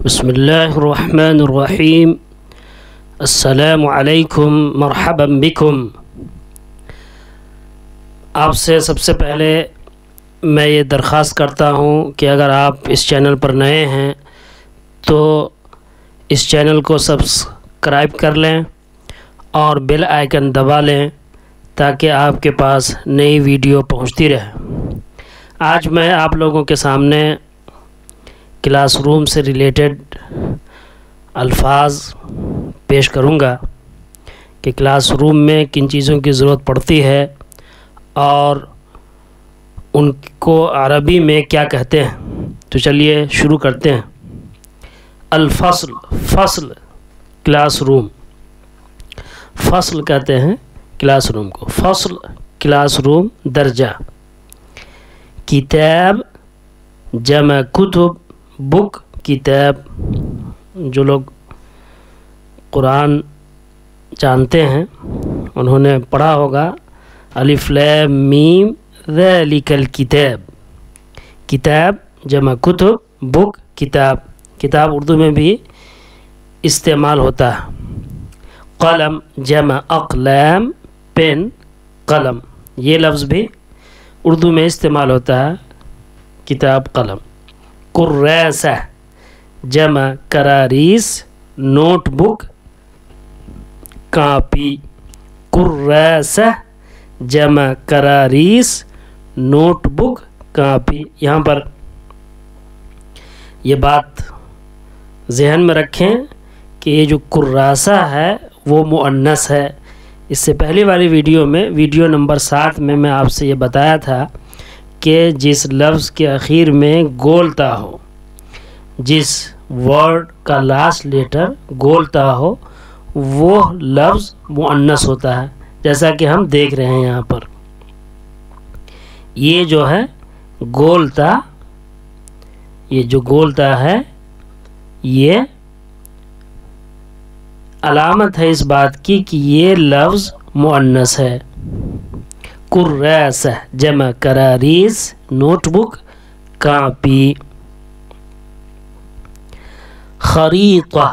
بسم اللہ الرحمن الرحیم السلام علیکم مرحبا بکم۔ آپ سے سب سے پہلے میں یہ درخواست کرتا ہوں کہ اگر آپ اس چینل پر نئے ہیں تو اس چینل کو سبسکرائب کر لیں اور بیل آئیکن دبا لیں تاکہ آپ کے پاس نئی ویڈیو پہنچتی رہے۔ آج میں آپ لوگوں کے سامنے کلاس روم سے ریلیٹڈ الفاظ پیش کروں گا کہ کلاس روم میں کن چیزوں کی ضرورت پڑتی ہے اور ان کو عربی میں کیا کہتے ہیں۔ تو چلیے شروع کرتے ہیں۔ الفصل، فصل، کلاس روم، فصل کہتے ہیں کلاس روم کو۔ فصل، کلاس روم، درجہ۔ کتاب جمع کتب، بک، کتاب۔ جو لوگ قرآن جانتے ہیں انہوں نے پڑھا ہوگا الف لام میم ذالک الکتاب۔ کتاب جمع کتب، بک، کتاب۔ کتاب اردو میں بھی استعمال ہوتا ہے۔ قلم جمع اقلام، پین، قلم۔ یہ لفظ بھی اردو میں استعمال ہوتا ہے، کتاب، قلم۔ کراسہ جمع کراریس، نوٹ بک، کاپی۔ کراسہ جمع کراریس، نوٹ بک، کاپی۔ یہاں پر یہ بات ذہن میں رکھیں کہ یہ جو کراسہ ہے وہ مؤنث ہے۔ اس سے پہلی والی ویڈیو میں، ویڈیو نمبر 7 میں آپ سے یہ بتایا تھا کہ جس لفظ کے آخر میں گولتا ہو، جس ورڈ کا لاسٹ لیٹر گولتا ہو، وہ لفظ مؤنث ہوتا ہے، جیسا کہ ہم دیکھ رہے ہیں یہاں پر۔ یہ جو ہے گولتا، یہ جو گولتا ہے یہ علامت ہے اس بات کی کہ یہ لفظ مؤنث ہے۔ کراسہ جمع کراریس، نوٹ بک، کاپی۔ خریطہ،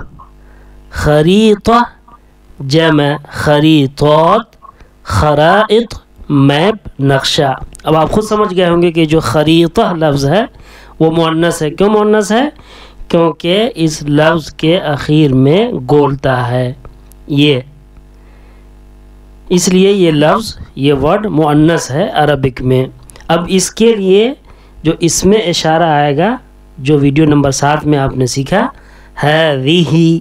خریطہ جمع خریطات، خرائط، میپ، نقشہ۔ اب آپ خود سمجھ گئے ہوں گے کہ جو خریطہ لفظ ہے وہ مؤنث ہے۔ کیوں مؤنث ہے؟ کیونکہ اس لفظ کے آخر میں گولتا ہے، یہ اس لیے یہ لفظ، یہ ورڈ مؤنث ہے عربک میں۔ اب اس کے لیے جو اس میں اشارہ آئے گا، جو ویڈیو نمبر 7 میں آپ نے سیکھا، ہذہ،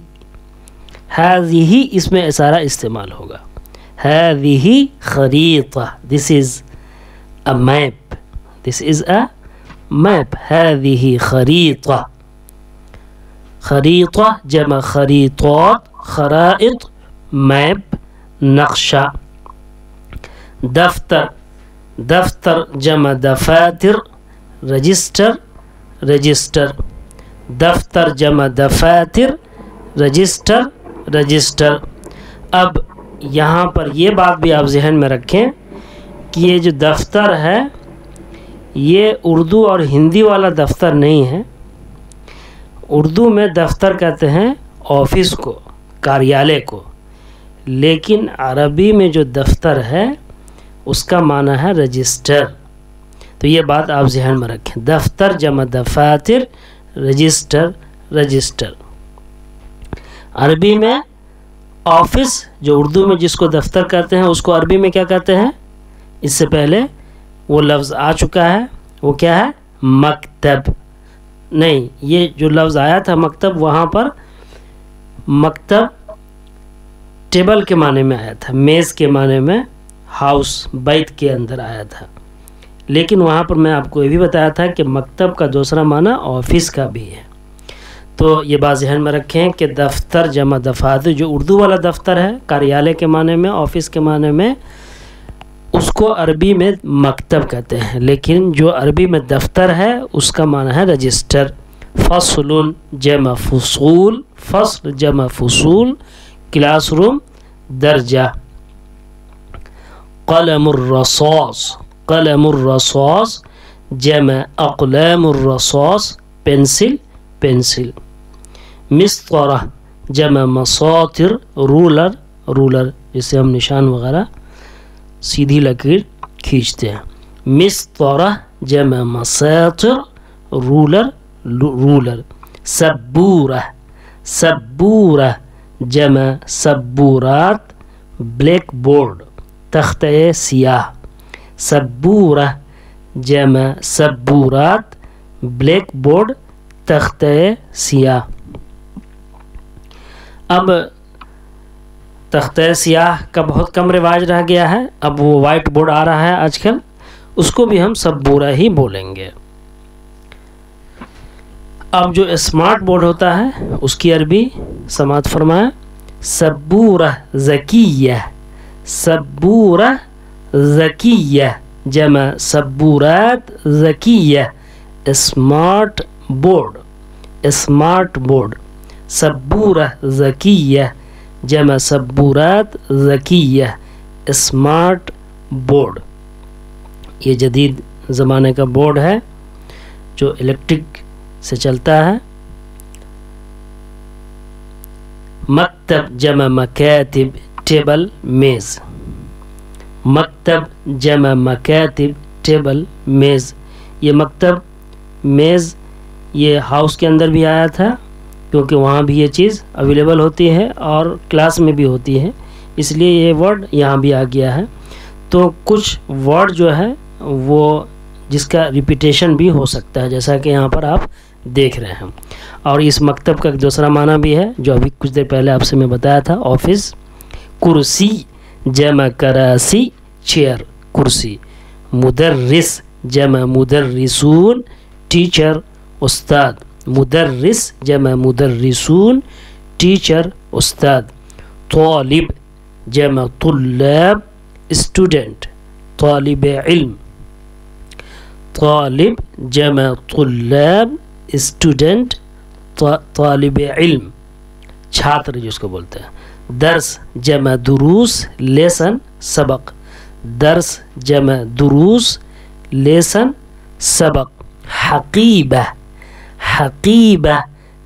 ہذہ، اس میں اشارہ استعمال ہوگا۔ ہذہ خریطہ، this is a map، this is a map۔ ہذہ خریطہ، خریطہ جمع خریطات، خرائط، میپ، نقشہ۔ دفتر، دفتر جمع دفاتر، رجسٹر، رجسٹر۔ دفتر جمع دفاتر، رجسٹر، رجسٹر۔ اب یہاں پر یہ بات بھی آپ ذہن میں رکھیں کہ یہ جو دفتر ہے یہ اردو اور ہندی والا دفتر نہیں ہے۔ اردو میں دفتر کہتے ہیں آفس کو، کاریالے کو، لیکن عربی میں جو دفتر ہے اس کا معنی ہے رجسٹر۔ تو یہ بات آپ ذہن میں رکھیں، دفتر جمع دفاتر، رجسٹر، رجسٹر۔ عربی میں آفس، جو اردو میں جس کو دفتر کہتے ہیں اس کو عربی میں کیا کہتے ہیں؟ اس سے پہلے وہ لفظ آ چکا ہے، وہ کیا ہے؟ مکتب۔ نہیں، یہ جو لفظ آیا تھا مکتب، وہاں پر مکتب ٹیبل کے معنی میں آیا تھا، میز کے معنی میں، ہاؤس، بیت کے اندر آیا تھا۔ لیکن وہاں پر میں آپ کو یہ بھی بتایا تھا کہ مکتب کا دوسرا معنی آفس کا بھی ہے۔ تو یہ بات ذہن میں رکھیں کہ دفتر جمع دفاتر، جو اردو والا دفتر ہے کاریالے کے معنی میں، آفس کے معنی میں، اس کو عربی میں مکتب کہتے ہیں، لیکن جو عربی میں دفتر ہے اس کا معنی ہے رجسٹر۔ فصل جمع فصول، فصل جمع فصول، کلاس روم، درجہ۔ قلم الرصاص، قلم الرصاص جمع اقلام الرصاص، پینسل، پینسل۔ مسطرہ جمع مساطر رولر، رولر جسے ہم نشان وغیرہ سیدھی لکیر کھینچتے ہیں. مسطرہ جمع مساطر رولر، رولر. سبورہ، سبورہ جمع سبورات بلیک بورڈ تختہ سیاہ. سبورہ جمع سبورات بلیک بورڈ تختہ سیاہ. اب تختہ سیاہ کا بہت کم رواج رہ گیا ہے، اب وہ وائٹ بورڈ آ رہا ہے آج کل، اس کو بھی ہم سبورہ ہی بولیں گے. اب جو اسمارٹ بورڈ ہوتا ہے اس کی عربی سماعت فرمائیں. سبورہ ذکیہ، سبورہ ذکیہ جمع سبورات ذکیہ. Smart board, smart board. سبورہ ذکیہ جمع سبورات ذکیہ. اسمارٹ بورڈ یہ جدید زمانے کا بورڈ ہے جو الیکٹرک سے چلتا ہے. مکتب جمع مکاتب ٹیبل میز. مکتب جمع مکاتب ٹیبل میز. یہ مکتب میز یہ ہاؤس کے اندر بھی آیا تھا کیونکہ وہاں بھی یہ چیز اویلیبل ہوتی ہے اور کلاس میں بھی ہوتی ہے، اس لیے یہ ورڈ یہاں بھی آ گیا ہے. تو کچھ ورڈ جو ہے وہ جس کا ریپیٹیشن بھی ہو سکتا ہے جیسا کہ یہاں پر آپ دیکھ رہے ہیں. اور اس مکتب کا ایک دوسرا معنی بھی ہے جو ابھی کچھ دیر پہلے آپ سے میں بتایا تھا، آفس. کرسی جمع کراسی چیئر، کرسی. مدرس جمع مدرسون ٹیچر استاد. مدرس جمع مدرسون ٹیچر استاد. طالب جمع طلاب اسٹوڈنٹ، طالب علم. طالب جمع طلاب اسٹوڈنٹ طالب علم، چھاتر جس کو بولتے ہیں. درس جمع دروس لیسن سبق. درس جمع دروس لیسن سبق. حقیبہ، حقیبہ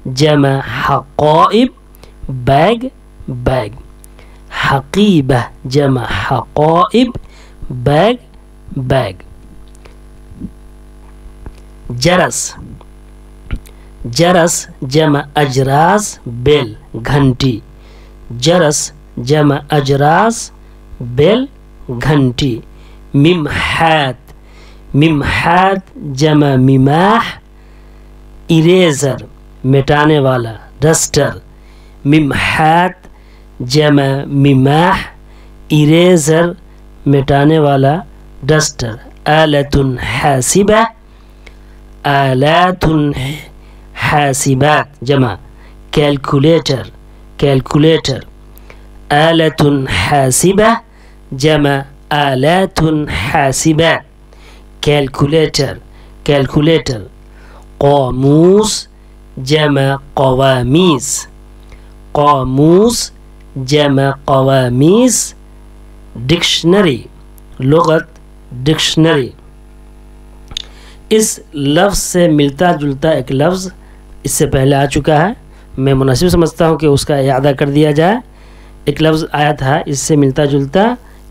جمع حقائب بیگ، بیگ. حقیبہ جمع حقائب بیگ، بیگ. جرس، جرس جمع اجراس بیل گھنٹی. جرس جمع اجراس بیل گھنٹی. ممحات، ممحات جمع مماح اریزر مٹانے والا ڈسٹر. ممحات جمع مماح اریزر مٹانے والا ڈسٹر. آلۃ حاسبہ، آلات حاسبات جمع کیلکولیٹر، کیلکولیٹر. آلۃ حاسبہ جمع آلات حاسبات کیلکولیٹر، کیلکولیٹر. قاموس جمع قوامیس، قاموس جمع قوامیس. ڈکشنری لغت، ڈکشنری. اس لفظ سے ملتا جلتا ایک لفظ اس سے پہلے آ چکا ہے، میں مناسب سمجھتا ہوں کہ اس کا اعادہ کر دیا جائے. ایک لفظ آیا تھا اس سے ملتا جلتا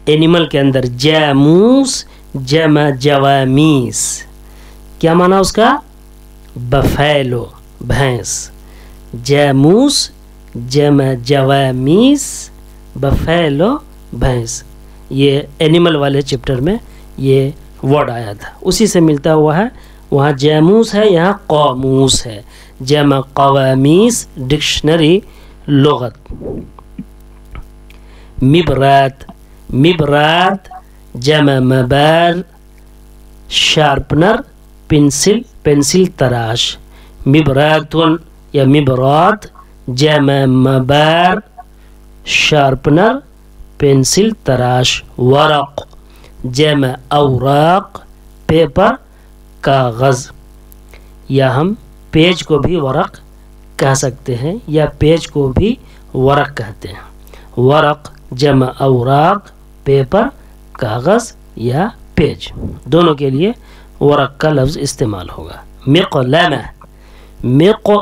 اینیمل کے اندر، جاموس جمع جوامیس. کیا معنی اس کا؟ بفیلو بھینس. جاموس جمع جوامیس بفیلو بھینس. یہ اینیمل والے چیپٹر میں یہ ورڈ آیا تھا، اسی سے ملتا ہوا ہے. وہاں جاموس ہے، یہاں قاموس ہے. جمع قوامیس ڈکشنری لغت. مبرات، مبرات جمع مبار شارپنر پنسل، پنسل تراش. مبرات یا مبرات جمع مبار شارپنر پنسل تراش. ورق جمع اوراق پیپر کاغذ، یا ہم پیج کو بھی ورق کہہ سکتے ہیں یا پیج کو بھی ورق کہتے ہیں. ورق جمع اوراق پیپر کاغذ یا پیج، دونوں کے لیے ورق کا لفظ استعمال ہوگا. مقلمہ، مقلمہ